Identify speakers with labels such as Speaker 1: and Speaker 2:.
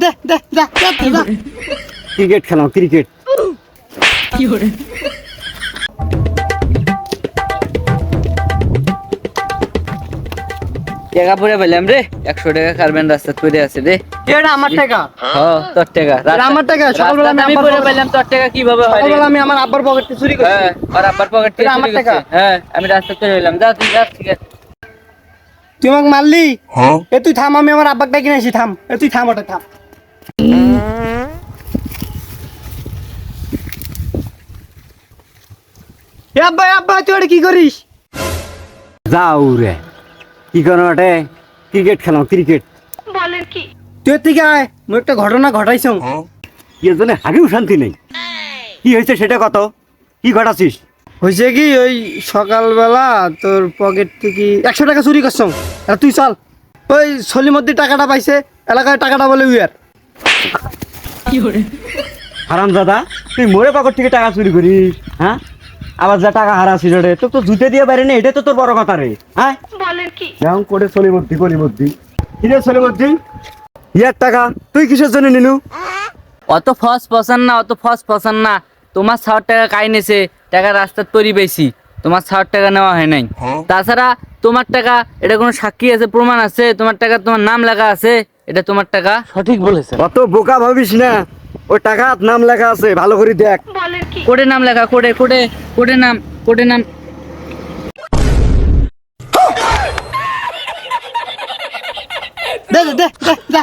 Speaker 1: দে দে যা যা
Speaker 2: ক্রিকেট খেলাম ক্রিকেট।
Speaker 3: কি hore
Speaker 4: টাকা পরে পেলাম রে 100 টাকা কারবেন রাস্তা পড়ে আছে রে।
Speaker 1: এটা আমার টাকা
Speaker 4: হ্যাঁ তোর টাকা
Speaker 1: এটা আমার টাকা সকালবেলা
Speaker 4: আমি পরে পেলাম তোর টাকা কিভাবে হয় রে?
Speaker 1: সকালবেলা আমি আমার আব্বার পকেট থেকে চুরি করছি
Speaker 4: হ্যাঁ আর আব্বার পকেট থেকে
Speaker 1: এটা আমার
Speaker 4: চুরি
Speaker 1: টাকা।
Speaker 4: করছে। হ্যাঁ আমি রাস্তা চলে এলাম যা তুই যা ঠিক আছে।
Speaker 1: তুই আমাকে মারলি এ তুই থাম আমি আমার আব্বাকে ডেকে নিয়েছি থাম এ তুই থাম ওটা থাম এ আব্বা তুই ওটা কি করিস
Speaker 2: যাও রে কি করো ওটে ক্রিকেট খেলাম ক্রিকেট।
Speaker 1: তুই এর থেকে আয় মই একটা ঘটনা ঘটাইছ
Speaker 2: কি জন্য হাগেও শান্তি নেই। কি হয়েছে সেটা কত, কি ঘটাছিস?
Speaker 1: হয়েছে কি ওই সকালবেলা তোর পকেট থেকে 100 টাকা চুরি করছ আর তুই চল ওই সলিমদ্দি টাকাটা পাইছে এলাকায় টাকাটা বলে উইয়ার
Speaker 3: কি hore
Speaker 2: হারাম দাদা তুই মোরে পকেট থেকে টাকা চুরি করিস? হ্যাঁ আবার যা টাকা হারাছিস রে তোর তো জুতে দিয়ে বাইরে নেই, এটা তো তোর বড় কথা রে। হ্যাঁ যেমন করে সলিমদ্দি কিরে সলিমদ্দি ইয়ার টাকা তুই কিসের জন্য নিলু?
Speaker 4: অত ফস না তোমার 60 টাকা কাই নেছে টাকা রাস্তার তরি বেশি তোমার 60 টাকা নেওয়া হয় নাই। তাছাড়া তোমার টাকা এটা কোনো সাক্ষী আছে প্রমাণ আছে তোমার টাকা তোমার নাম লেখা আছে এটা তোমার টাকা।
Speaker 3: সঠিক বলেছেন
Speaker 2: অত বোকা ভাবিস না, ওই টাকা নাম লেখা আছে ভালো করে দেখ।
Speaker 4: কোডে নাম লেখা কোডে নাম
Speaker 1: দে দে দে যা